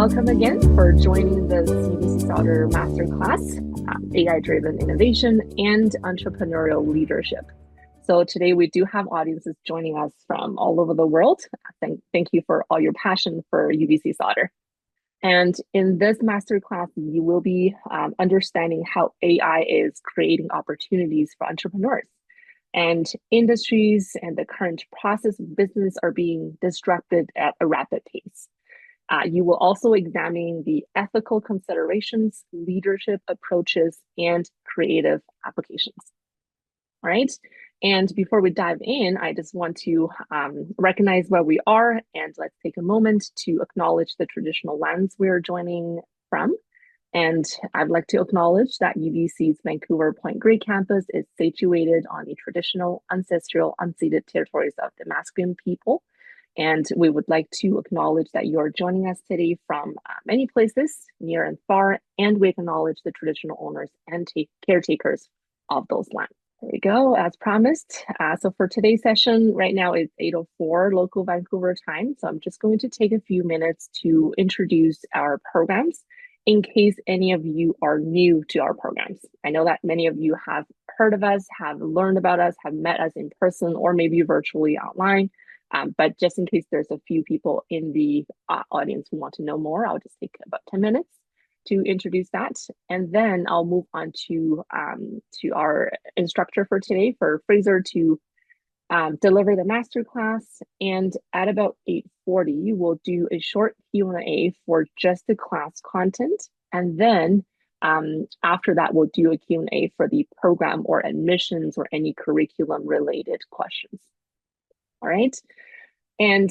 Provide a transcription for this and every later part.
Welcome again for joining the UBC Sauder Masterclass, AI-driven innovation and entrepreneurial leadership. So today we do have audiences joining us from all over the world. Thank you for all your passion for UBC Sauder. And in this masterclass, you will be understanding how AI is creating opportunities for entrepreneurs. And industries and the current process of business are being disrupted at a rapid pace. You will also examine the ethical considerations, leadership approaches, and creative applications. All right. And before we dive in, I just want to recognize where we are, and let's take a moment to acknowledge the traditional lands we're joining from. And I'd like to acknowledge that UBC's Vancouver Point Grey campus is situated on the traditional, ancestral, unceded territories of the Musqueam people. And we would like to acknowledge that you are joining us today from many places, near and far, and we acknowledge the traditional owners and caretakers of those lands. There we go, as promised. So for today's session, right now it's 8:04 local Vancouver time. So I'm just going to take a few minutes to introduce our programs in case any of you are new to our programs. I know that many of you have heard of us, have learned about us, have met us in person, or maybe virtually online. But just in case there's a few people in the audience who want to know more, I'll just take about 10 minutes to introduce that. And then I'll move on to our instructor for today, for Fraser, to deliver the masterclass. And at about 8:40, we'll do a short Q&A for just the class content. And then after that, we'll do a Q&A for the program or admissions or any curriculum related questions. All right. And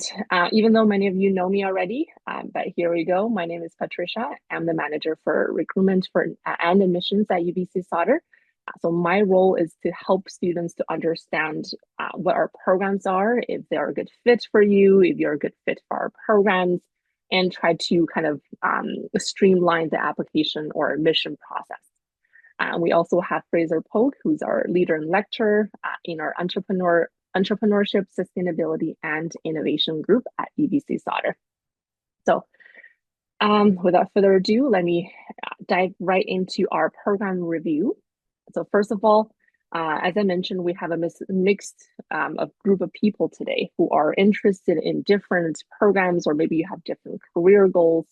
even though many of you know me already, but here we go. My name is Patricia. I'm the manager for recruitment and admissions at UBC Sauder. So my role is to help students to understand what our programs are, if they're a good fit for you, if you're a good fit for our programs, and try to kind of streamline the application or admission process. We also have Fraser Pogue, who's our leader and lecturer in our Entrepreneurship, Sustainability, and Innovation Group at UBC Sauder. So without further ado, let me dive right into our program review. So first of all, as I mentioned, we have a mixed group of people today who are interested in different programs, or maybe you have different career goals,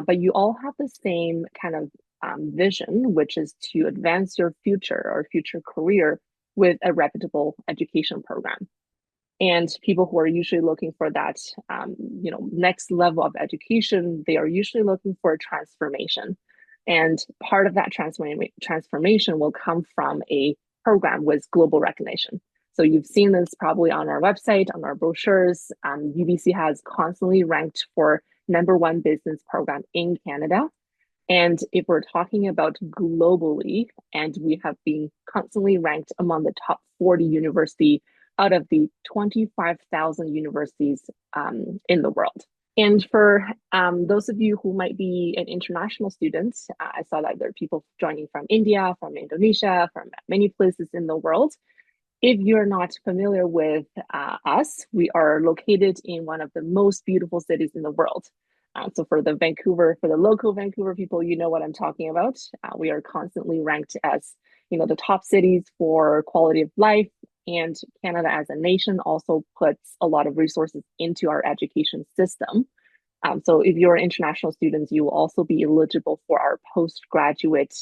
but you all have the same kind of vision, which is to advance your future or future career with a reputable education program. And people who are usually looking for that, next level of education, they are usually looking for a transformation. And part of that transformation will come from a program with global recognition. So you've seen this probably on our website, on our brochures. UBC has constantly ranked for #1 business program in Canada. And if we're talking about globally, and we have been constantly ranked among the top 40 university out of the 25,000 universities in the world. And for those of you who might be an international student, I saw that there are people joining from India, from Indonesia, from many places in the world. If you're not familiar with us, we are located in one of the most beautiful cities in the world. So for the local Vancouver people, you know what I'm talking about. We are constantly ranked as, the top cities for quality of life, and Canada as a nation also puts a lot of resources into our education system. So if you're international students, you will also be eligible for our postgraduate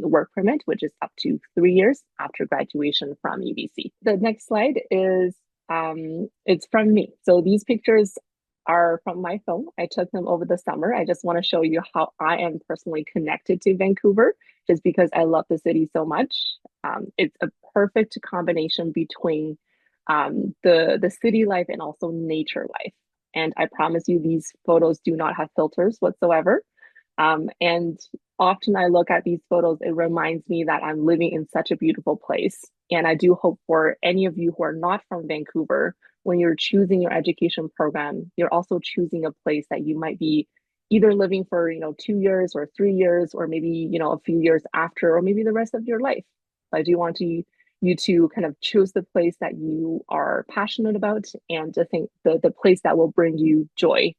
work permit, which is up to 3 years after graduation from UBC. The next slide is, it's from me. So these pictures are from my phone. I took them over the summer. I just want to show you how I am personally connected to Vancouver, just because I love the city so much. It's a perfect combination between the city life and also nature life. And I promise you, these photos do not have filters whatsoever. And often I look at these photos, it reminds me that I'm living in such a beautiful place. And I do hope for any of you who are not from Vancouver, when you're choosing your education program, you're also choosing a place that you might be either living for 2 years or 3 years, or maybe a few years after, or maybe the rest of your life. I do want you to kind of choose the place that you are passionate about, and I think the place that will bring you joy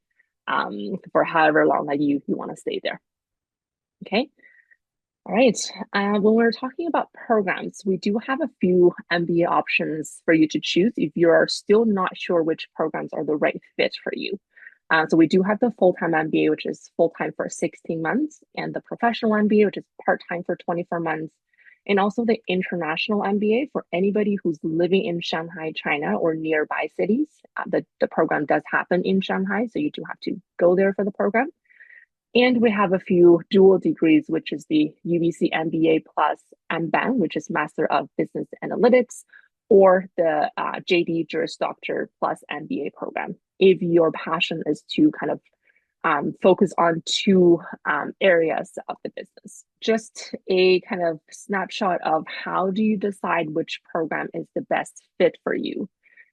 for however long that you want to stay there. Okay. All right. When we're talking about programs, we do have a few MBA options for you to choose if you are still not sure which programs are the right fit for you. So we do have the full-time MBA, which is full-time for 16 months, and the professional MBA, which is part-time for 24 months, and also the international MBA for anybody who's living in Shanghai, China, or nearby cities. The program does happen in Shanghai, so you do have to go there for the program. And we have a few dual degrees, which is the UBC MBA plus MBAN, which is Master of Business Analytics, or the JD Juris Doctor plus MBA program. If your passion is to kind of focus on two areas of the business. Just a kind of snapshot of how do you decide which program is the best fit for you.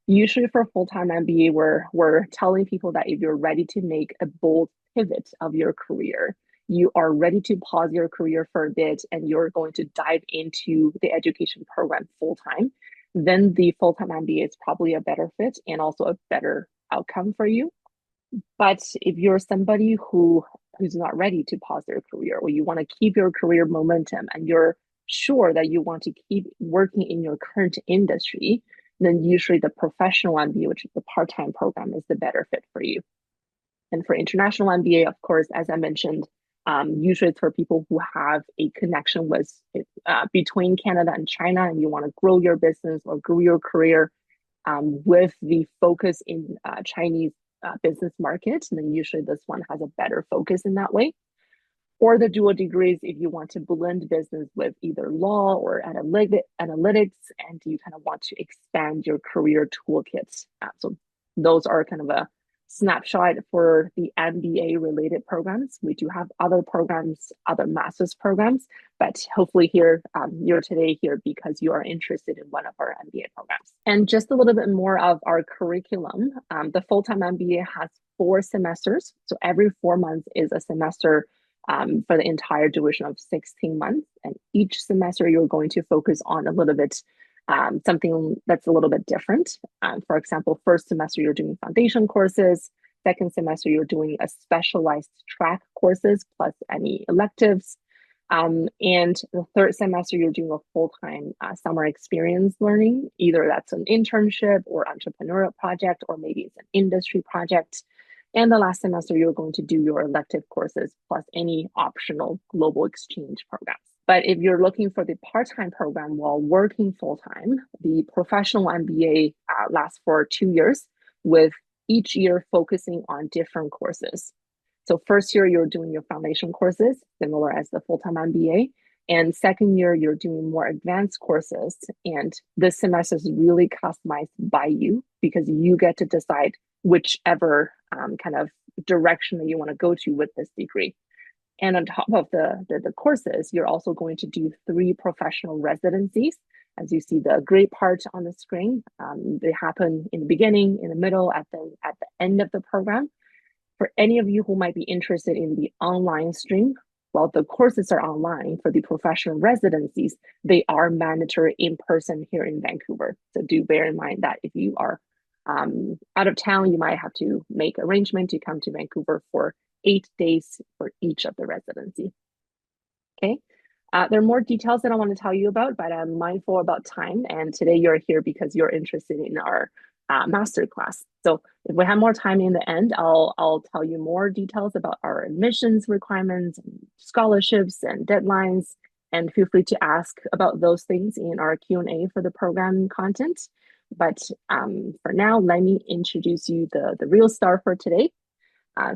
Usually for full-time MBA, we're telling people that if you're ready to make a bold pivot of your career, you are ready to pause your career for a bit and you're going to dive into the education program full-time, then the full-time MBA is probably a better fit and also a better outcome for you. But if you're somebody who's not ready to pause their career, or you want to keep your career momentum and you're sure that you want to keep working in your current industry, then usually the professional MBA, which is the part-time program, is the better fit for you. And for international MBA, of course, as I mentioned, usually it's for people who have a connection with between Canada and China, and you want to grow your business or grow your career with the focus in Chinese business market. And then usually this one has a better focus in that way. Or the dual degrees, if you want to blend business with either law or analytics, and you kind of want to expand your career toolkits. So those are kind of a snapshot for the MBA related programs. We do have other programs, other master's programs, but hopefully here you're today here because you are interested in one of our MBA programs. And just a little bit more of our curriculum. The full-time MBA has 4 semesters. So every 4 months is a semester for the entire duration of 16 months. And each semester you're going to focus on a little bit something that's a little bit different. For example, first semester, you're doing foundation courses. Second semester, you're doing a specialized track courses plus any electives. And the third semester, you're doing a full-time summer experience learning. Either that's an internship or entrepreneurial project, or maybe it's an industry project. And the last semester, you're going to do your elective courses plus any optional global exchange programs. But if you're looking for the part-time program while working full-time, the professional MBA lasts for 2 years, with each year focusing on different courses. So first year, you're doing your foundation courses, similar as the full-time MBA. And second year, you're doing more advanced courses. And this semester is really customized by you because you get to decide whichever kind of direction that you want to go to with this degree. And on top of the courses, you're also going to do 3 professional residencies. As you see the gray part on the screen, they happen in the beginning, in the middle, at the end of the program. For any of you who might be interested in the online stream, while the courses are online, for the professional residencies, they are mandatory in person here in Vancouver. So do bear in mind that if you are out of town, you might have to make arrangement to come to Vancouver for 8 days for each of the residency. Okay, there are more details that I want to tell you about, but I'm mindful about time. And today you're here because you're interested in our masterclass. So if we have more time in the end, I'll tell you more details about our admissions requirements, and scholarships, and deadlines. And feel free to ask about those things in our Q&A for the program content. But for now, let me introduce you the real star for today.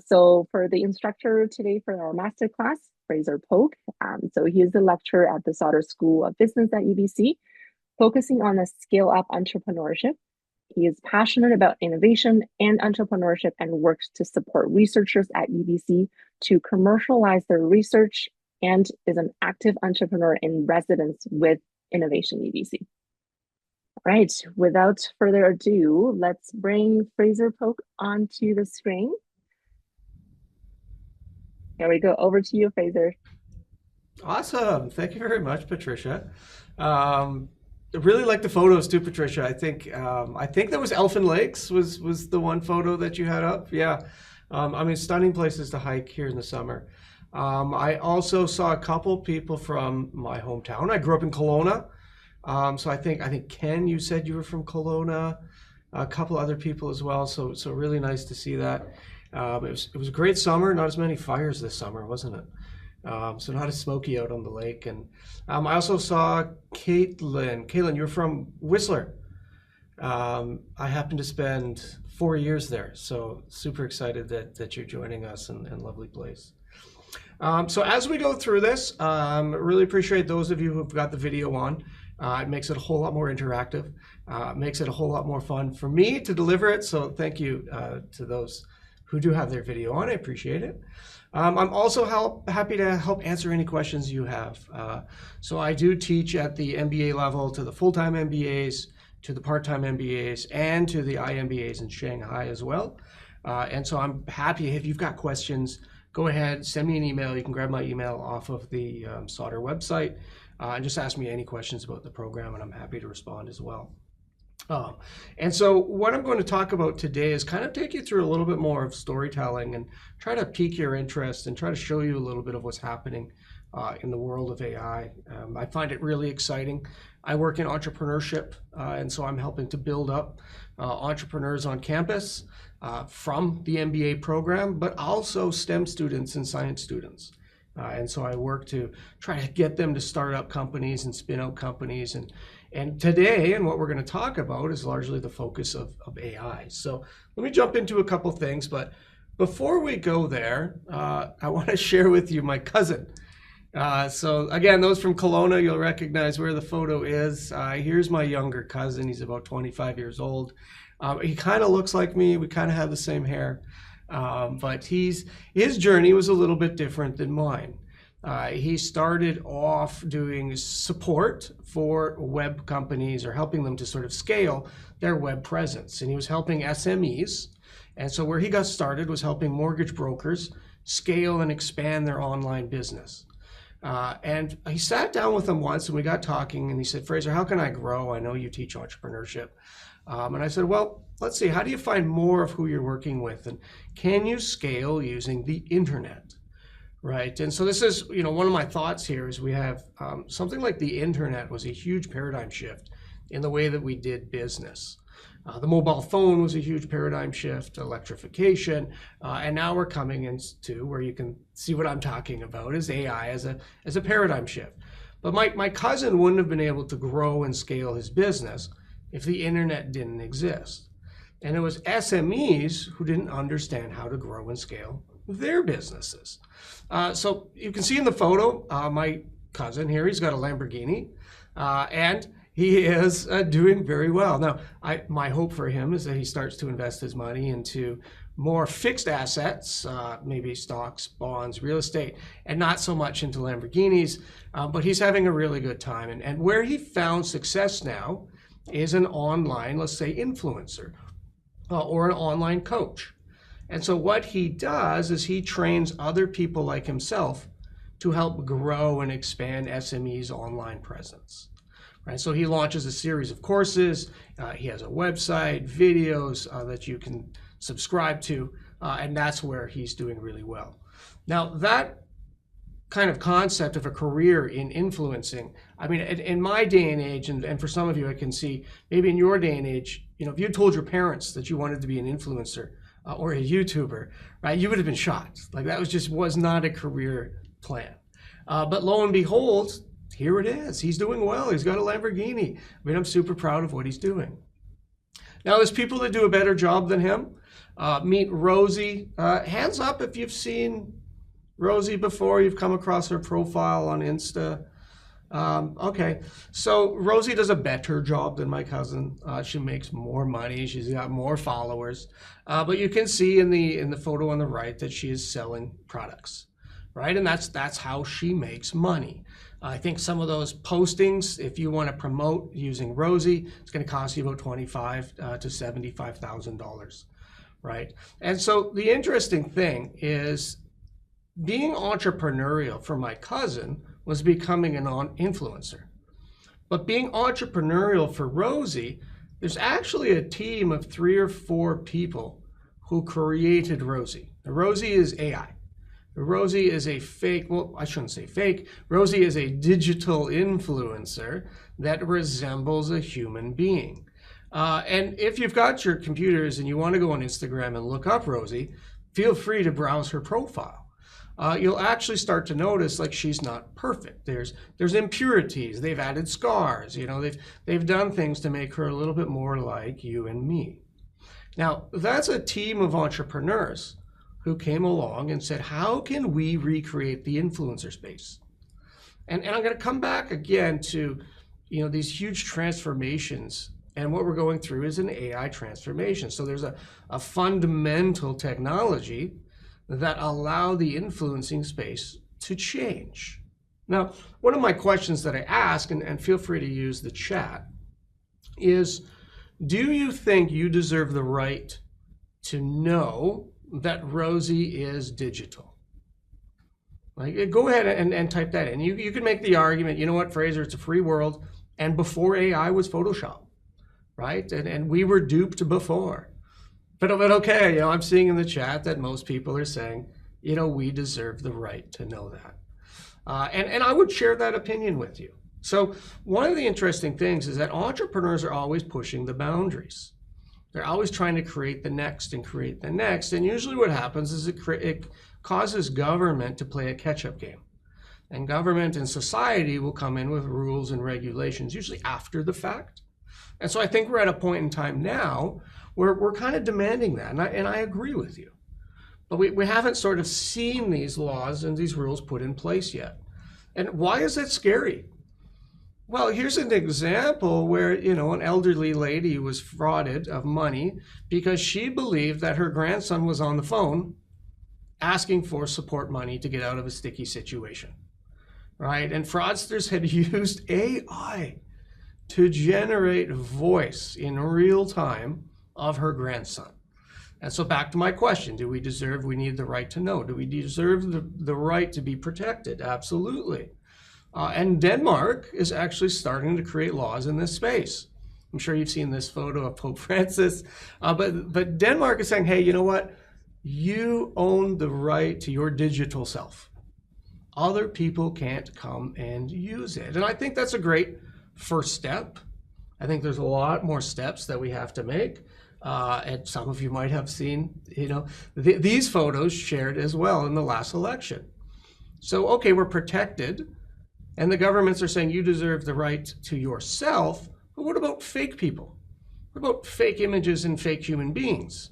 So for the instructor today for our masterclass, Fraser Pogue. So he is a lecturer at the Sauder School of Business at UBC, focusing on the scale-up entrepreneurship. He is passionate about innovation and entrepreneurship and works to support researchers at UBC to commercialize their research, and is an active entrepreneur in residence with Innovation UBC. All right, without further ado, let's bring Fraser Pogue onto the screen. Here we go. Over to you, Fraser. Awesome. Thank you very much, Patricia. I really like the photos too, Patricia. I think that was Elfin Lakes was the one photo that you had up. Yeah. I mean, stunning places to hike here in the summer. I also saw a couple people from my hometown. I grew up in Kelowna. So I think Ken, you said you were from Kelowna, a couple other people as well. So really nice to see that. It was a great summer. Not as many fires this summer, wasn't it? So not as smoky out on the lake. And I also saw Caitlin. Caitlin, you're from Whistler. I happened to spend 4 years there, so super excited that you're joining us, and lovely place. So as we go through this, really appreciate those of you who've got the video on. It makes it a whole lot more interactive, makes it a whole lot more fun for me to deliver it, so thank you to those who do have their video on. I appreciate it. I'm also happy to help answer any questions you have. So I do teach at the MBA level to the full-time MBAs, to the part-time MBAs, and to the IMBAs in Shanghai as well. And so I'm happy if you've got questions, go ahead, send me an email. You can grab my email off of the Sauder website and just ask me any questions about the program, and I'm happy to respond as well. And so what I'm going to talk about today is kind of take you through a little bit more of storytelling and try to pique your interest and try to show you a little bit of what's happening in the world of AI. I find it really exciting. I work in entrepreneurship, and so I'm helping to build up entrepreneurs on campus from the MBA program, but also STEM students and science students. And so I work to try to get them to start up companies and spin out companies. And today, and what we're going to talk about, is largely the focus of AI. So let me jump into a couple things, but before we go there, I want to share with you my cousin. So again, those from Kelowna, you'll recognize where the photo is. Here's my younger cousin. He's about 25 years old. He kind of looks like me. We kind of have the same hair. But his journey was a little bit different than mine. He started off doing support for web companies, or helping them to sort of scale their web presence. And he was helping SMEs. And so where he got started was helping mortgage brokers scale and expand their online business. And he sat down with them once and we got talking, and he said, "Fraser, how can I grow? I know you teach entrepreneurship." And I said, "Well, let's see, how do you find more of who you're working with? And can you scale using the internet?" Right? And so this is, one of my thoughts here is we have something like the internet was a huge paradigm shift in the way that we did business. The mobile phone was a huge paradigm shift, electrification, and now we're coming into where you can see what I'm talking about is AI as a paradigm shift. But my cousin wouldn't have been able to grow and scale his business if the internet didn't exist. And it was SMEs who didn't understand how to grow and scale their businesses. So you can see in the photo, my cousin here, he's got a Lamborghini, and he is doing very well. Now, my hope for him is that he starts to invest his money into more fixed assets, maybe stocks, bonds, real estate, and not so much into Lamborghinis, but he's having a really good time. And where he found success now is an online, let's say, influencer, or an online coach. And so what he does is he trains other people like himself to help grow and expand SME's online presence. Right? So he launches a series of courses. He has a website, videos that you can subscribe to, and that's where he's doing really well. Now, that kind of concept of a career in influencing, I mean, in my day and age, and for some of you I can see, maybe in your day and age, if you told your parents that you wanted to be an influencer or a YouTuber, right, you would have been shocked. Like that was not a career plan. But lo and behold, here it is. He's doing well. He's got a Lamborghini. I mean, I'm super proud of what he's doing. Now, there's people that do a better job than him. Meet Rosie. Hands up if you've seen Rosie before, you've come across her profile on Insta. Okay, so Rosie does a better job than my cousin. She makes more money. She's got more followers. But you can see in the photo on the right that she is selling products, right? And that's how she makes money. I think some of those postings, if you want to promote using Rosie, it's going to cost you about $25,000 to $75,000, right? And so the interesting thing is being entrepreneurial for my cousin was becoming an influencer. But being entrepreneurial for Rosie, there's actually a team of 3 or 4 people who created Rosie. Rosie is AI. Rosie is a fake, well, I shouldn't say fake. Rosie is a digital influencer that resembles a human being. And if you've got your computers and you want to go on Instagram and look up Rosie, feel free to browse her profile. You'll actually start to notice like she's not perfect. There's impurities. They've added scars. You know, they've done things to make her a little bit more like you and me. Now, that's a team of entrepreneurs who came along and said, how can we recreate the influencer space? And I'm going to come back again to, you know, these huge transformations. And what we're going through is an AI transformation. So there's a fundamental technology that allow the influencing space to change. Now, one of my questions that I ask, and feel free to use the chat, is, do you think you deserve the right to know that Rosie is digital? Like, go ahead and type that in. You can make the argument, you know what, Fraser, it's a free world, and before AI was Photoshop, right? And we were duped before. But okay, you know, I'm seeing in the chat that most people are saying, you know, we deserve the right to know that. And I would share that opinion with you. So one of the interesting things is that entrepreneurs are always pushing the boundaries. They're always trying to create the next and create the next. And usually what happens is it causes government to play a catch-up game. And government and society will come in with rules and regulations, usually after the fact. And so I think we're at a point in time now where we're kind of demanding that. And I agree with you. But we haven't sort of seen these laws and these rules put in place yet. And why is that scary? Well, here's an example where, you know, an elderly lady was frauded of money because she believed that her grandson was on the phone asking for support money to get out of a sticky situation, right? And fraudsters had used AI to generate voice in real time of her grandson. And so back to my question, do we need the right to know? Do we deserve the right to be protected? Absolutely. And Denmark is actually starting to create laws in this space. I'm sure you've seen this photo of Pope Francis, but Denmark is saying, hey, you know what? You own the right to your digital self. Other people can't come and use it. And I think that's a great first step. I think there's a lot more steps that we have to make. And some of you might have seen, you know, these photos shared as well in the last election. So, okay, we're protected. And the governments are saying you deserve the right to yourself, but what about fake people? What about fake images and fake human beings?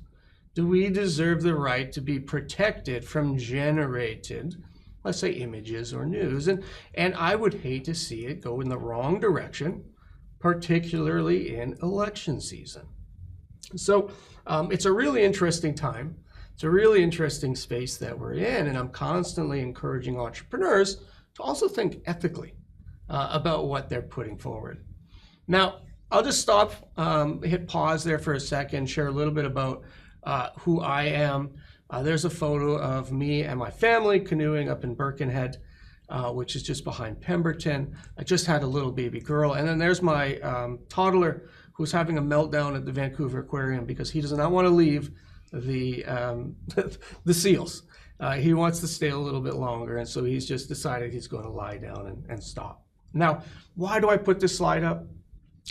Do we deserve the right to be protected from generated, let's say, images or news? And I would hate to see it go in the wrong direction, particularly in election season. So it's a really interesting time. It's a really interesting space that we're in, and I'm constantly encouraging entrepreneurs to also think ethically about what they're putting forward. Now, I'll just stop, hit pause there for a second, share a little bit about who I am. There's a photo of me and my family canoeing up in Birkenhead, which is just behind Pemberton. I just had a little baby girl. And then there's my toddler who's having a meltdown at the Vancouver Aquarium because he does not want to leave the seals. He wants to stay a little bit longer, and so he's just decided he's going to lie down and stop. Now, why do I put this slide up?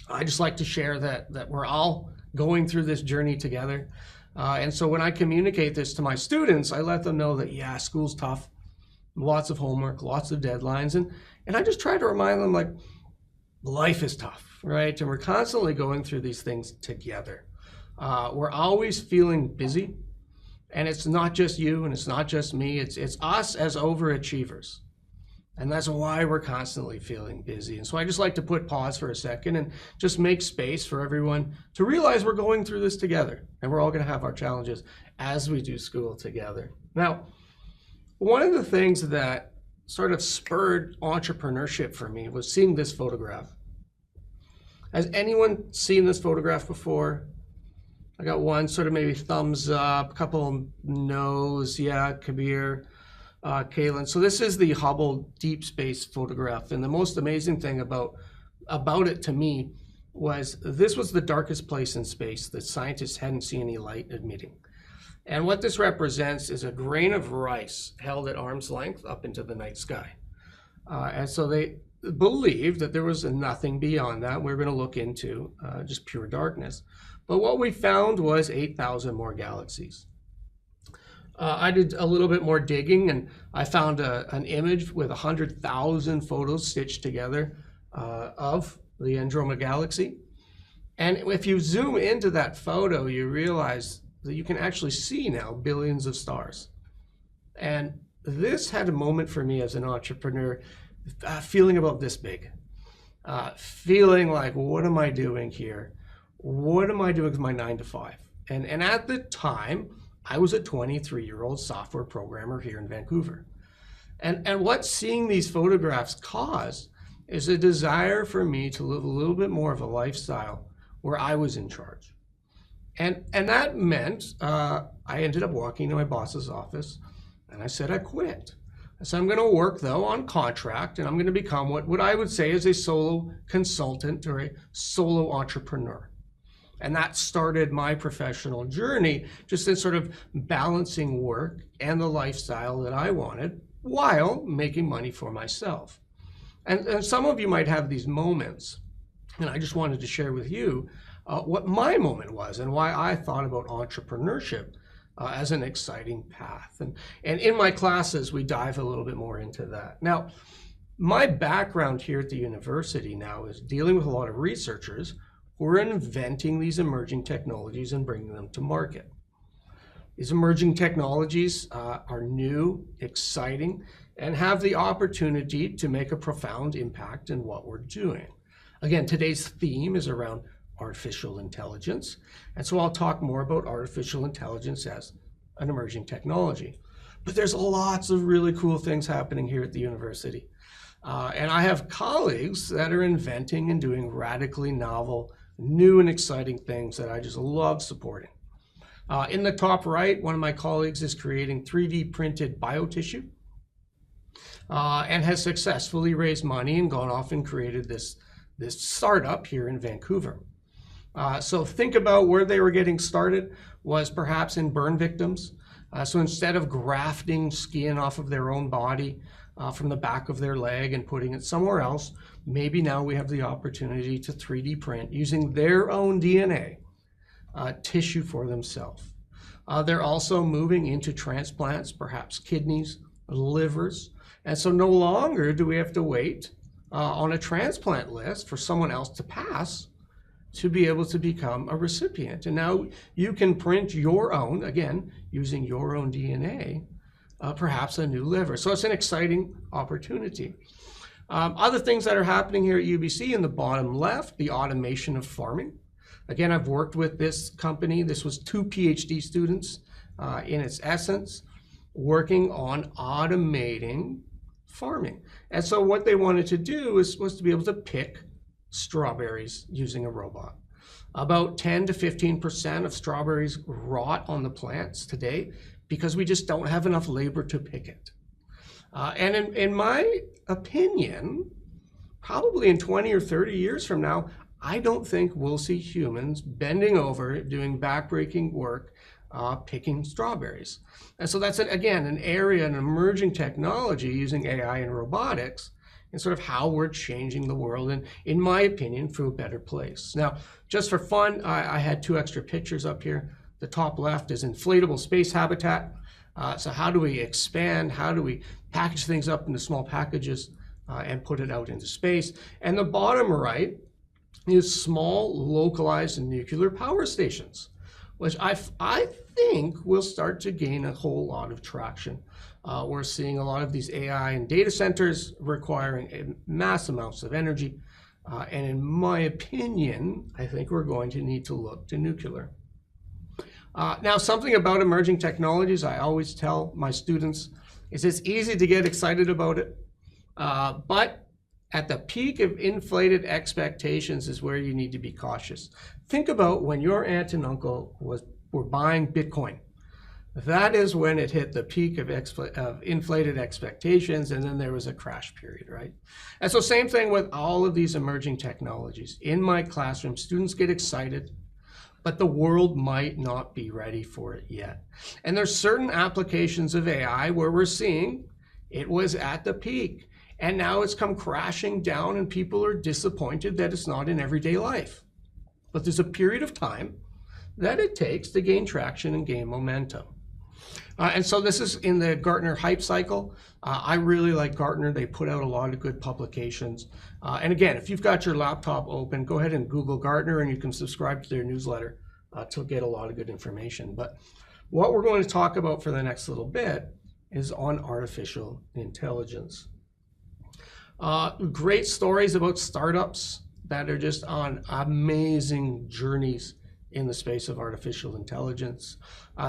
I just like to share that we're all going through this journey together. And so when I communicate this to my students, I let them know that, yeah, school's tough, lots of homework, lots of deadlines. And I just try to remind them, like, life is tough, right? And we're constantly going through these things together. We're always feeling busy. And it's not just you and it's not just me, it's us as overachievers. And that's why we're constantly feeling busy. And so I just like to put pause for a second and just make space for everyone to realize we're going through this together. And we're all going to have our challenges as we do school together. Now, one of the things that sort of spurred entrepreneurship for me was seeing this photograph. Has anyone seen this photograph before? I got one sort of maybe thumbs up, a couple no's, yeah, Kabir, Kaylin. So this is the Hubble deep space photograph. And the most amazing thing about it to me was this was the darkest place in space that scientists hadn't seen any light emitting. And what this represents is a grain of rice held at arm's length up into the night sky. And so they believed that there was nothing beyond that. We're going to look into just pure darkness. But what we found was 8,000 more galaxies. I did a little bit more digging, and I found an image with 100,000 photos stitched together of the Andromeda Galaxy. And if you zoom into that photo, you realize that you can actually see now billions of stars. And this had a moment for me as an entrepreneur, feeling about this big, feeling like, what am I doing here? What am I doing with my 9 to 5? And at the time, I was a 23-year-old software programmer here in Vancouver. And what seeing these photographs caused is a desire for me to live a little bit more of a lifestyle where I was in charge. And that meant I ended up walking to my boss's office, and I said I quit. I said I'm going to work, though, on contract, and I'm going to become what I would say is a solo consultant or a solo entrepreneur. And that started my professional journey, just in sort of balancing work and the lifestyle that I wanted while making money for myself. And some of you might have these moments, and I just wanted to share with you what my moment was and why I thought about entrepreneurship as an exciting path. And in my classes, we dive a little bit more into that. Now, my background here at the university now is dealing with a lot of researchers who are inventing these emerging technologies and bringing them to market. These emerging technologies are new, exciting, and have the opportunity to make a profound impact in what we're doing. Again, today's theme is around artificial intelligence, and so I'll talk more about artificial intelligence as an emerging technology. But there's lots of really cool things happening here at the university. And I have colleagues that are inventing and doing radically novel, new and exciting things that I just love supporting. In the top right, one of my colleagues is creating 3D printed biotissue and has successfully raised money and gone off and created this startup here in Vancouver. So think about where they were getting started was perhaps in burn victims. So instead of grafting skin off of their own body from the back of their leg and putting it somewhere else, maybe now we have the opportunity to 3D print using their own DNA tissue for themselves. They're also moving into transplants, perhaps kidneys, livers. And so no longer do we have to wait on a transplant list for someone else to pass to be able to become a recipient. And now you can print your own, again, using your own DNA, perhaps a new liver. So it's an exciting opportunity. Other things that are happening here at UBC in the bottom left, the automation of farming. Again, I've worked with this company. This was 2 PhD students in its essence, working on automating farming. And so what they wanted to do was to be able to pick strawberries using a robot. About 10 to 15% of strawberries rot on the plants today because we just don't have enough labor to pick it. And in my opinion, probably in 20 or 30 years from now, I don't think we'll see humans bending over, doing backbreaking work, picking strawberries. And so that's, again, an area, an emerging technology using AI and robotics and sort of how we're changing the world, and in my opinion, for a better place. Now, just for fun, I had 2 extra pictures up here. The top left is inflatable space habitat. So how do we expand? How do we package things up into small packages and put it out into space? And the bottom right is small, localized nuclear power stations, which I think will start to gain a whole lot of traction. We're seeing a lot of these AI and data centers requiring mass amounts of energy. And in my opinion, I think we're going to need to look to nuclear. Now, something about emerging technologies I always tell my students is it's easy to get excited about it, but at the peak of inflated expectations is where you need to be cautious. Think about when your aunt and uncle were buying Bitcoin. That is when it hit the peak of inflated expectations, and then there was a crash period, right? And so same thing with all of these emerging technologies. In my classroom, students get excited, but the world might not be ready for it yet. And there's certain applications of AI where we're seeing it was at the peak, and now it's come crashing down, and people are disappointed that it's not in everyday life. But there's a period of time that it takes to gain traction and gain momentum. And so this is in the Gartner hype cycle. I really like Gartner. They put out a lot of good publications. And again, if you've got your laptop open, go ahead and Google Gartner, and you can subscribe to their newsletter to get a lot of good information. But what we're going to talk about for the next little bit is on artificial intelligence. Great stories about startups that are just on amazing journeys in the space of artificial intelligence.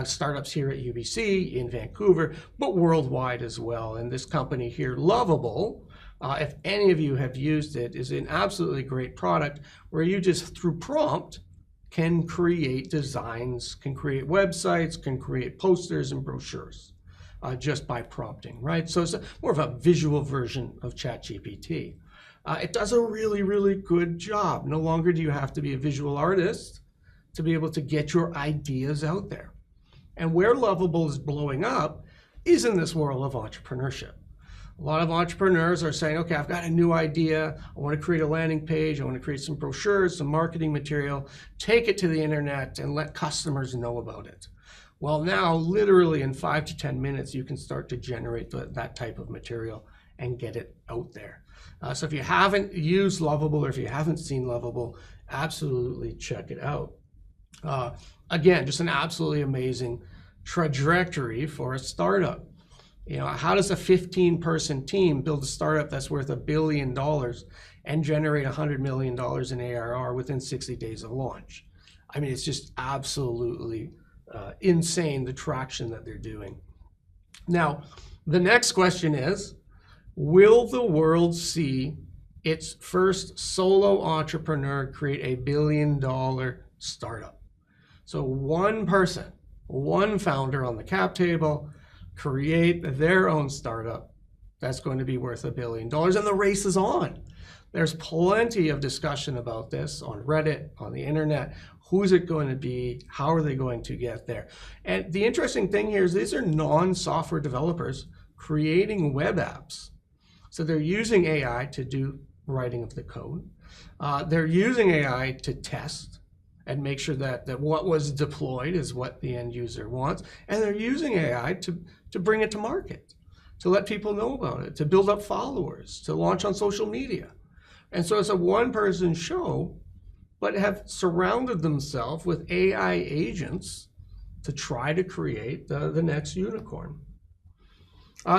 Startups here at UBC in Vancouver, but worldwide as well. And this company here, Lovable, if any of you have used it, is an absolutely great product where you just through prompt can create designs, can create websites, can create posters and brochures just by prompting, right? So it's more of a visual version of ChatGPT. It does a really, really good job. No longer do you have to be a visual artist to be able to get your ideas out there. And where Lovable is blowing up is in this world of entrepreneurship. A lot of entrepreneurs are saying, okay, I've got a new idea. I want to create a landing page. I want to create some brochures, some marketing material, take it to the internet and let customers know about it. Well, now literally in 5 to 10 minutes, you can start to generate that type of material and get it out there. So if you haven't used Lovable or if you haven't seen Lovable, absolutely check it out. Again, just an absolutely amazing trajectory for a startup. You know, how does a 15-person team build a startup that's worth $1 billion and generate $100 million in ARR within 60 days of launch? I mean, it's just absolutely insane, the traction that they're doing. Now, the next question is, will the world see its first solo entrepreneur create a $1 billion startup? So one person, one founder on the cap table, create their own startup that's going to be worth $1 billion, and the race is on. There's plenty of discussion about this on Reddit, on the internet. Who's it going to be? How are they going to get there? And the interesting thing here is these are non-software developers creating web apps. So they're using AI to do writing of the code. They're using AI to test and make sure that what was deployed is what the end user wants. And they're using AI to bring it to market, to let people know about it, to build up followers, to launch on social media. And so it's a one-person show, but have surrounded themselves with AI agents to try to create the next unicorn.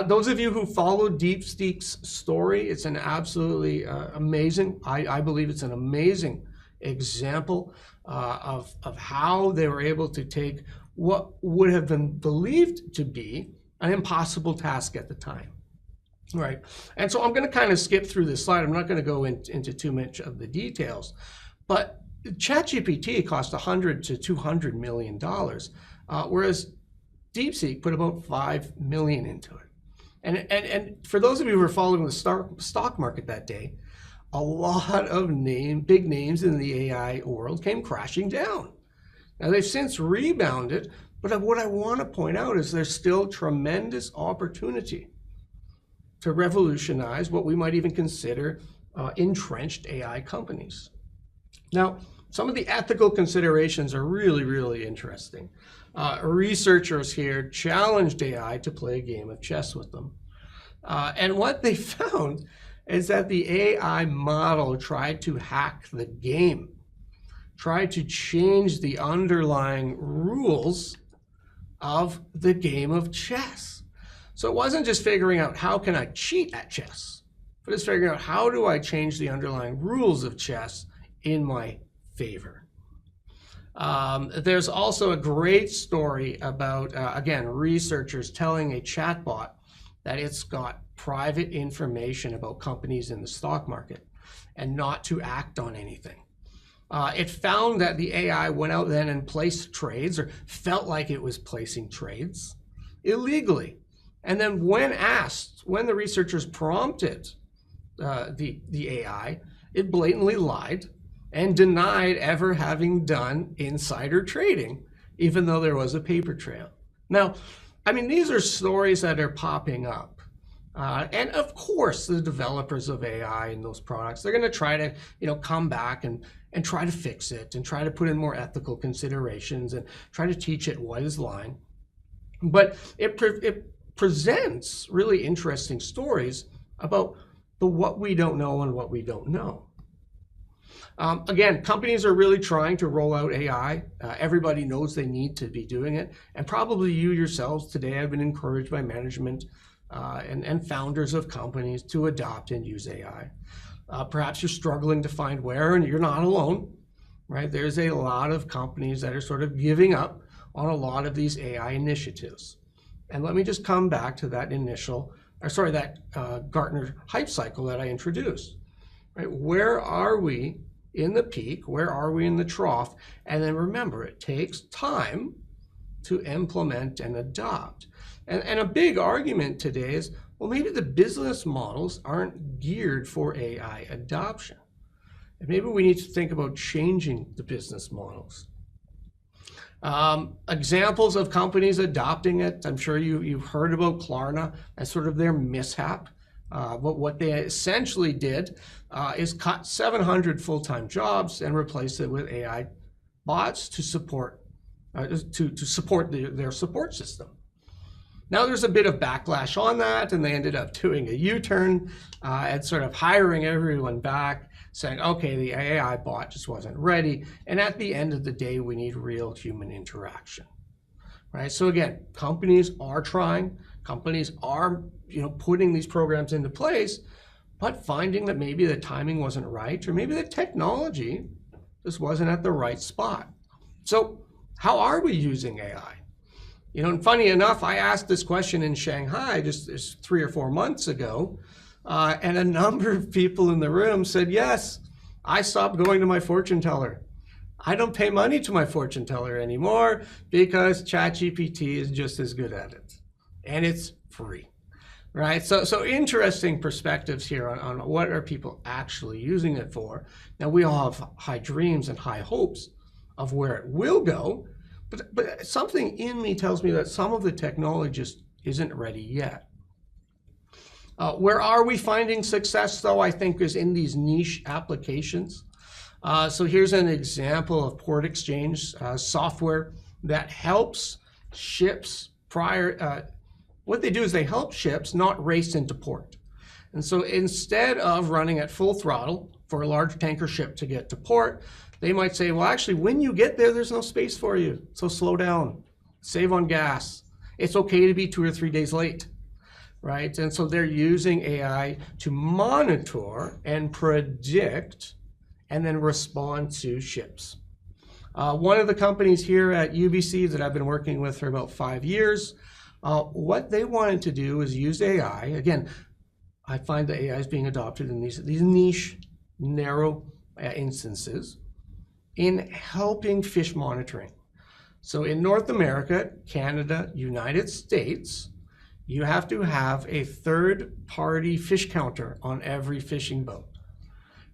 Those of you who follow DeepSeek's story, it's an absolutely amazing, I believe it's an amazing example of how they were able to take what would have been believed to be an impossible task at the time. Right. And so I'm going to kind of skip through this slide. I'm not going to go into too much of the details, but ChatGPT cost $100 to $200 million, whereas DeepSeek put about $5 million into it. And for those of you who were following the stock market that day, a lot of big names in the AI world came crashing down. Now they've since rebounded, but what I want to point out is there's still tremendous opportunity to revolutionize what we might even consider entrenched AI companies. Now, some of the ethical considerations are really, really interesting. Researchers here challenged AI to play a game of chess with them. And what they found is that the AI model tried to hack the game, tried to change the underlying rules of the game of chess. So it wasn't just figuring out how can I cheat at chess, but it's figuring out how do I change the underlying rules of chess in my favor. There's also a great story about, again, researchers telling a chatbot that it's got private information about companies in the stock market and not to act on anything. It found that the AI went out then and placed trades, or felt like it was placing trades illegally. And then when asked, when the researchers prompted the AI, it blatantly lied and denied ever having done insider trading, even though there was a paper trail. Now, I mean, these are stories that are popping up. And of course, the developers of AI and those products, they're going to try to, come back and try to fix it and try to put in more ethical considerations and try to teach it what is lying. But it presents really interesting stories about the what we don't know and what we don't know. Again, companies are really trying to roll out AI. Everybody knows they need to be doing it. And probably you yourselves today have been encouraged by management and founders of companies to adopt and use AI. Perhaps you're struggling to find where, and you're not alone, right? There's a lot of companies that are sort of giving up on a lot of these AI initiatives. And let me just come back to that Gartner hype cycle that I introduced. Right? Where are we in the peak? Where are we in the trough? And then remember, it takes time to implement and adopt. And a big argument today is, well, maybe the business models aren't geared for AI adoption. And maybe we need to think about changing the business models. Examples of companies adopting it, I'm sure you've heard about Klarna as sort of their mishap. But what they essentially did is cut 700 full-time jobs and replace it with AI bots to support their support system. Now there's a bit of backlash on that, and they ended up doing a U-turn and sort of hiring everyone back, saying, okay, the AI bot just wasn't ready, and at the end of the day, we need real human interaction, right? So again, companies are trying, companies are putting these programs into place, but finding that maybe the timing wasn't right, or maybe the technology just wasn't at the right spot. So how are we using AI? And funny enough, I asked this question in Shanghai just 3 or 4 months ago, and a number of people in the room said, yes, I stopped going to my fortune teller. I don't pay money to my fortune teller anymore because ChatGPT is just as good at it. And it's free, right? So interesting perspectives here on what are people actually using it for. Now, we all have high dreams and high hopes of where it will go, but something in me tells me that some of the technology just isn't ready yet. Where are we finding success, though, I think, is in these niche applications. So here's an example of port exchange software that helps ships what they do is they help ships not race into port. And so instead of running at full throttle for a large tanker ship to get to port, they might say, well, actually, when you get there, there's no space for you. So slow down, save on gas. It's okay to be 2 or 3 days late, right? And so they're using AI to monitor and predict and then respond to ships. One of the companies here at UBC that I've been working with for about 5 years, what they wanted to do is use AI. Again, I find that AI is being adopted in these niche, narrow instances in helping fish monitoring. So in North America, Canada, United States, you have to have a third-party fish counter on every fishing boat,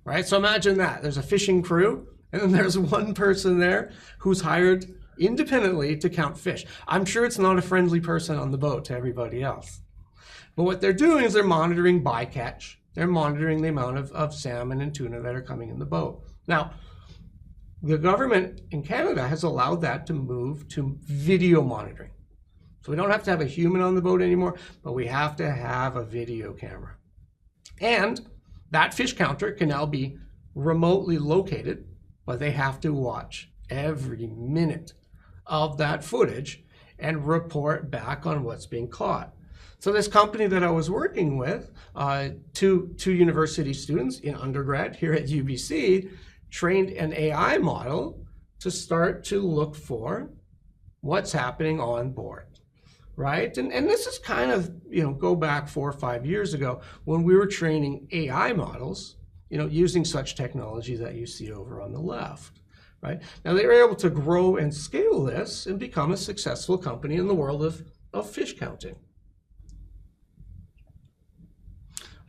right? So imagine that. There's a fishing crew, and then there's one person there who's hired independently to count fish. I'm sure it's not a friendly person on the boat to everybody else. But what they're doing is they're monitoring bycatch. They're monitoring the amount of salmon and tuna that are coming in the boat. Now, the government in Canada has allowed that to move to video monitoring. So we don't have to have a human on the boat anymore, but we have to have a video camera. And that fish counter can now be remotely located, but they have to watch every minute of that footage and report back on what's being caught. So this company that I was working with, two university students in undergrad here at UBC, trained an AI model to start to look for what's happening on board, right? And this is kind of, go back 4 or 5 years ago when we were training AI models, using such technology that you see over on the left, right? Now they were able to grow and scale this and become a successful company in the world of fish counting.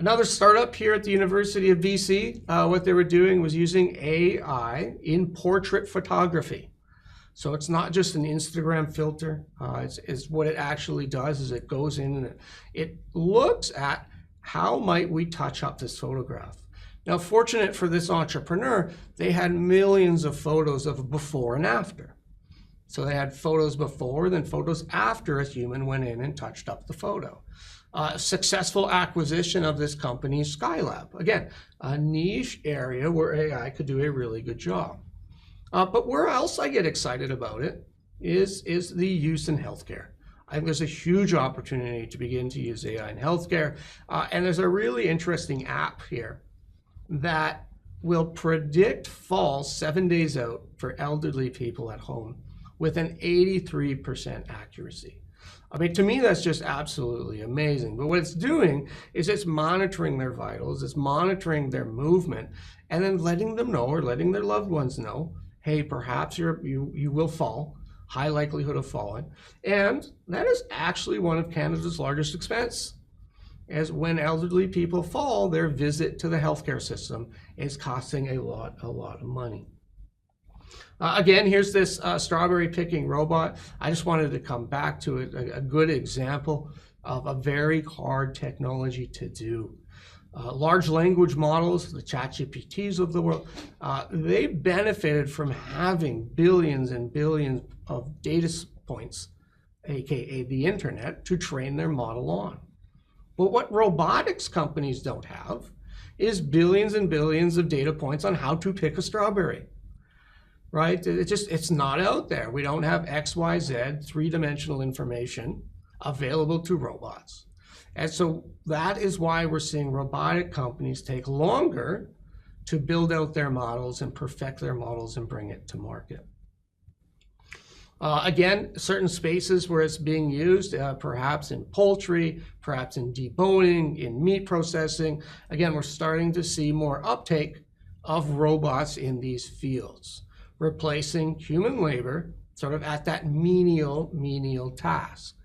Another startup here at the University of BC, what they were doing was using AI in portrait photography. So it's not just an Instagram filter. It's what it actually does is it goes in and it looks at how might we touch up this photograph. Now, fortunate for this entrepreneur, they had millions of photos of before and after. So they had photos before, then photos after a human went in and touched up the photo. Successful acquisition of this company, Skylab. Again, a niche area where AI could do a really good job. But where else I get excited about it is the use in healthcare. I think there's a huge opportunity to begin to use AI in healthcare. And there's a really interesting app here that will predict falls 7 days out for elderly people at home with an 83% accuracy. I mean, to me, that's just absolutely amazing. But what it's doing is it's monitoring their vitals, it's monitoring their movement, and then letting them know or letting their loved ones know, hey, perhaps you will fall, high likelihood of falling. And that is actually one of Canada's largest expense. As when elderly people fall, their visit to the healthcare system is costing a lot of money. Again, here's this strawberry picking robot. I just wanted to come back to it, a good example of a very hard technology to do. Large language models, the ChatGPTs of the world, they benefited from having billions and billions of data points, aka the internet, to train their model on. But what robotics companies don't have is billions and billions of data points on how to pick a strawberry. Right? It's not out there. We don't have X, Y, Z, three-dimensional information available to robots. And so that is why we're seeing robotic companies take longer to build out their models and perfect their models and bring it to market. Again, certain spaces where it's being used, perhaps in poultry, perhaps in deboning, in meat processing. Again, we're starting to see more uptake of robots in these fields, replacing human labor sort of at that menial task.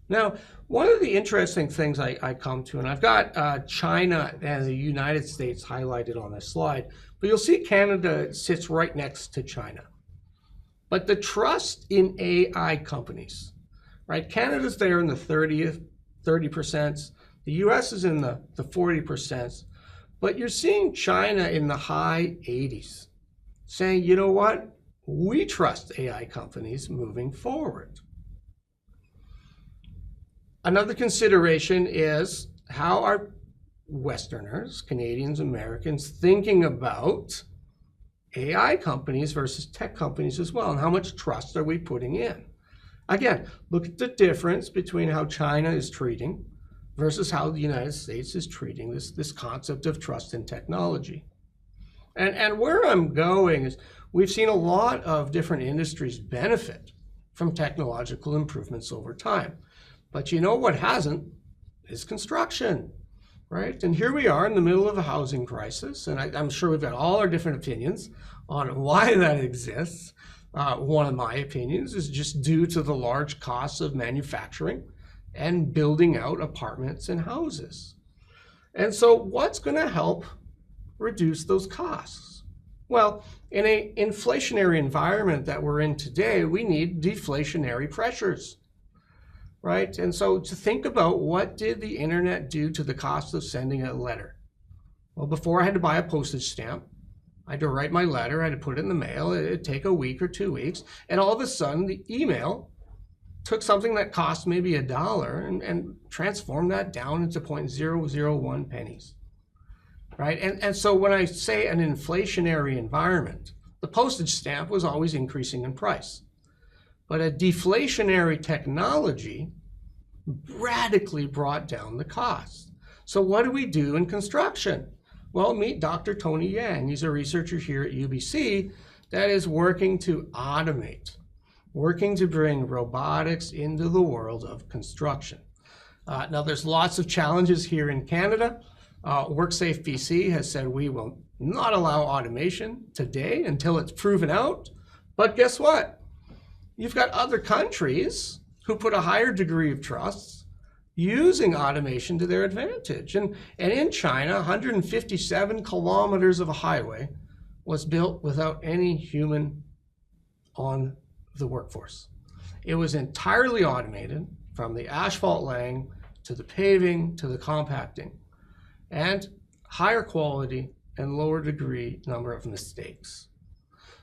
Now, one of the interesting things I come to, and I've got China and the United States highlighted on this slide, but you'll see Canada sits right next to China. But the trust in AI companies, right? Canada's there in the 30%, the US is in the 40%, but you're seeing China in the high 80s. Saying, you know what, we trust AI companies moving forward. Another consideration is how are Westerners, Canadians, Americans thinking about AI companies versus tech companies as well, and how much trust are we putting in? Again, look at the difference between how China is treating versus how the United States is treating this concept of trust in technology. And where I'm going is we've seen a lot of different industries benefit from technological improvements over time. But you know what hasn't is construction, right? And here we are in the middle of a housing crisis, and I'm sure we've got all our different opinions on why that exists. One of my opinions is just due to the large costs of manufacturing and building out apartments and houses. And so what's going to help reduce those costs? Well, in an inflationary environment that we're in today, we need deflationary pressures, right? And so to think about what did the internet do to the cost of sending a letter? Well, before I had to buy a postage stamp, I had to write my letter, I had to put it in the mail, it'd take a week or 2 weeks, and all of a sudden the email took something that cost maybe $1 and transformed that down into 0.001 pennies. Right? And so when I say an inflationary environment, the postage stamp was always increasing in price. But a deflationary technology radically brought down the cost. So what do we do in construction? Well, meet Dr. Tony Yang. He's a researcher here at UBC that is working to automate, working to bring robotics into the world of construction. Now, there's lots of challenges here in Canada. WorkSafe BC has said we will not allow automation today until it's proven out. But guess what? You've got other countries who put a higher degree of trust using automation to their advantage. And in China, 157 kilometers of a highway was built without any human on the workforce. It was entirely automated, from the asphalt laying to the paving to the compacting, and higher quality and lower degree number of mistakes.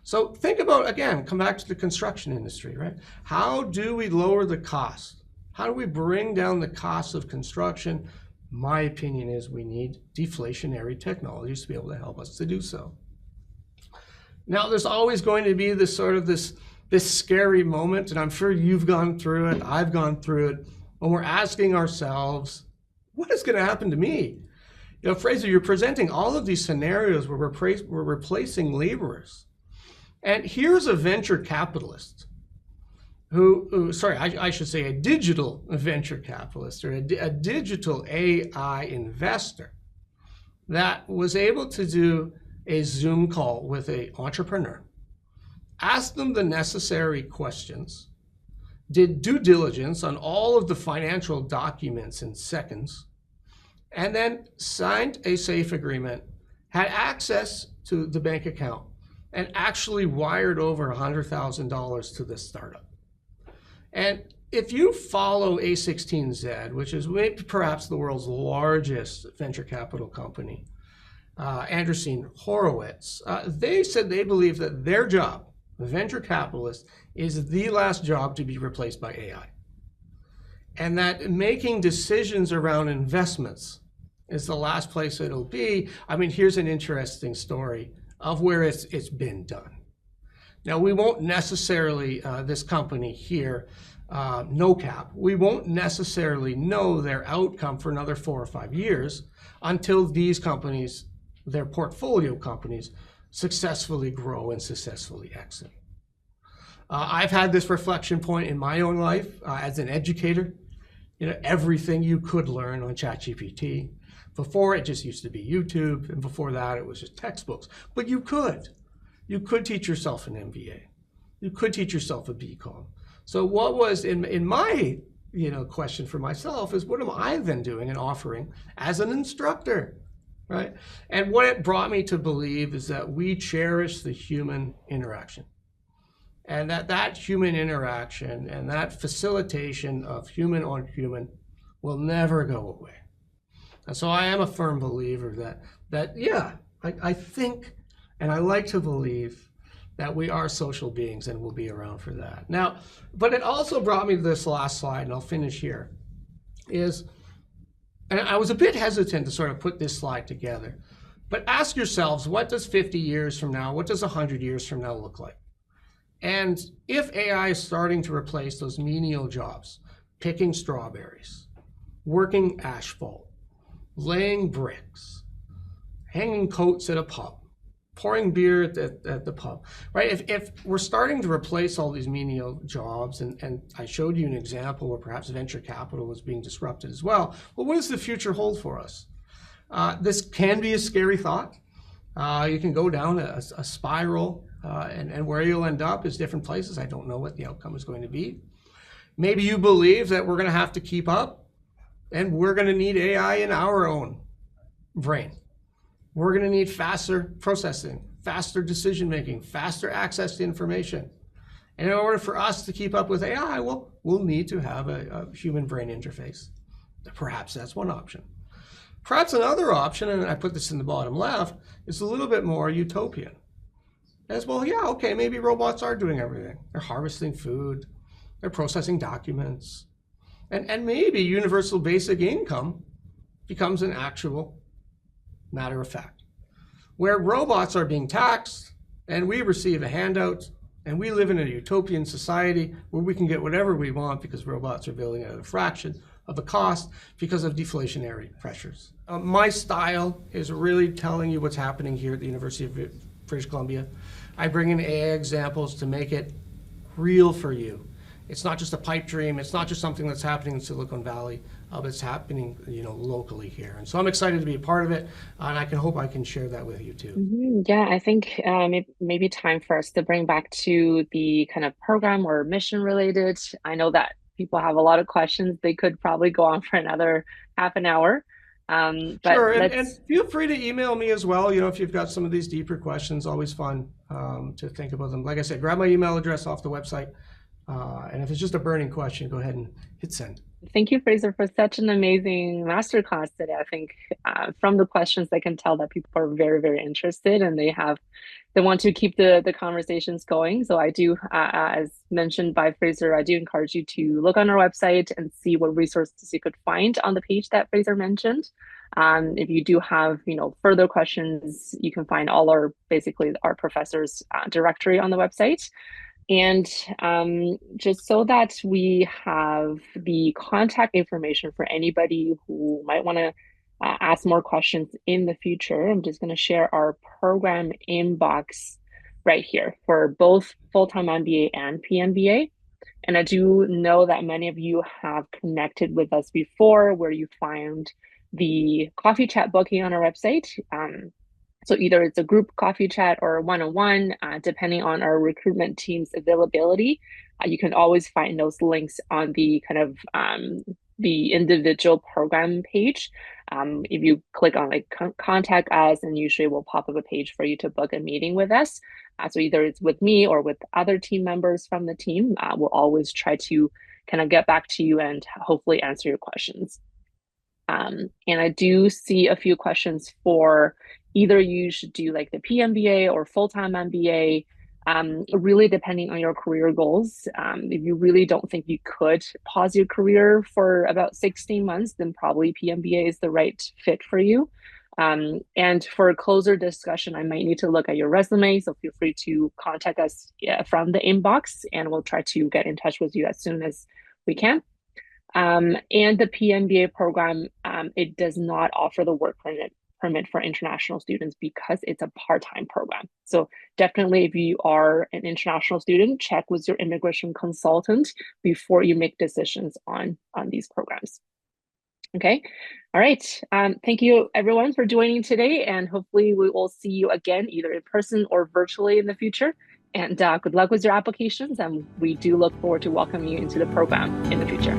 So think about, again, come back to the construction industry, right? How do we lower the cost? How do we bring down the cost of construction? My opinion is we need deflationary technologies to be able to help us to do so. Now, there's always going to be this sort of this scary moment, and I'm sure you've gone through it, I've gone through it, when we're asking ourselves, what is going to happen to me? You know, Fraser, you're presenting all of these scenarios where we're replacing laborers. And here's a venture capitalist I should say a digital venture capitalist, or a digital AI investor that was able to do a Zoom call with an entrepreneur, ask them the necessary questions, did due diligence on all of the financial documents in seconds, and then signed a safe agreement, had access to the bank account, and actually wired over $100,000 to this startup. And if you follow A16Z, which is maybe perhaps the world's largest venture capital company, Andreessen Horowitz, they said they believe that their job, the venture capitalist, is the last job to be replaced by AI. And that making decisions around investments is the last place it'll be. I mean, here's an interesting story of where it's been done. Now, we won't necessarily, this company here, NoCap, we won't necessarily know their outcome for another 4 or 5 years until these companies, their portfolio companies, successfully grow and successfully exit. I've had this reflection point in my own life as an educator. You know, everything you could learn on ChatGPT. Before, it just used to be YouTube, and before that, it was just textbooks. But you could teach yourself an MBA. You could teach yourself a BCom. So what was in my question for myself is, what am I then doing and offering as an instructor, right? And what it brought me to believe is that we cherish the human interaction, and that human interaction and that facilitation of human on human will never go away. And so I am a firm believer that I think, and I like to believe, that we are social beings and will be around for that. Now, but it also brought me to this last slide, and I'll finish here, and I was a bit hesitant to sort of put this slide together, but ask yourselves, what does 50 years from now, what does 100 years from now look like? And if AI is starting to replace those menial jobs, picking strawberries, working asphalt, laying bricks, hanging coats at a pub, pouring beer at the pub, right? If we're starting to replace all these menial jobs, and I showed you an example where perhaps venture capital is being disrupted as well, what does the future hold for us? This can be a scary thought. You can go down a spiral, and where you'll end up is different places. I don't know what the outcome is going to be. Maybe you believe that we're going to have to keep up, and we're going to need AI in our own brain. We're going to need faster processing, faster decision making, faster access to information. And in order for us to keep up with AI, we'll need to have a human brain interface. Perhaps that's one option. Perhaps another option, and I put this in the bottom left, is a little bit more utopian. As well, yeah, okay, maybe robots are doing everything. They're harvesting food, they're processing documents, and maybe universal basic income becomes an actual matter of fact, where robots are being taxed and we receive a handout, and we live in a utopian society where we can get whatever we want because robots are building at a fraction of the cost because of deflationary pressures. My style is really telling you what's happening here at the University of British Columbia. I bring in AI examples to make it real for you. It's not just a pipe dream. It's not just something that's happening in Silicon Valley, but it's happening, locally here. And so I'm excited to be a part of it, and I hope I can share that with you too. Yeah, I think maybe time for us to bring back to the kind of program or mission related. I know that people have a lot of questions. They could probably go on for another half an hour. But Sure, and let's feel free to email me as well. If you've got some of these deeper questions, always fun to think about them. Like I said, grab my email address off the website. And if it's just a burning question, go ahead and hit send. Thank you, Fraser, for such an amazing masterclass today. I think from the questions, I can tell that people are very, very interested and they want to keep the conversations going. So I do, as mentioned by Fraser, I do encourage you to look on our website and see what resources you could find on the page that Fraser mentioned. If you do have, further questions, you can find all basically our professors' directory on the website. And just so that we have the contact information for anybody who might want to ask more questions in the future, I'm just going to share our program inbox right here for both full-time MBA and PMBA. And I do know that many of you have connected with us before where you find the coffee chat booking on our website. So either it's a group coffee chat or one-on-one, depending on our recruitment team's availability. You can always find those links on the kind of the individual program page. If you click on contact us, and usually will pop up a page for you to book a meeting with us. So either it's with me or with other team members from the team. We'll always try to kind of get back to you and hopefully answer your questions. And I do see a few questions for either you should do like the PMBA or full-time MBA, really depending on your career goals. If you really don't think you could pause your career for about 16 months, then probably PMBA is the right fit for you. And for a closer discussion, I might need to look at your resume. So feel free to contact us from the inbox and we'll try to get in touch with you as soon as we can. And the PMBA program, it does not offer the work permit for international students because it's a part-time program. So definitely if you are an international student, check with your immigration consultant before you make decisions on these programs. Okay, all right. Thank you everyone for joining today, and hopefully we will see you again either in person or virtually in the future. And good luck with your applications, and we do look forward to welcoming you into the program in the future.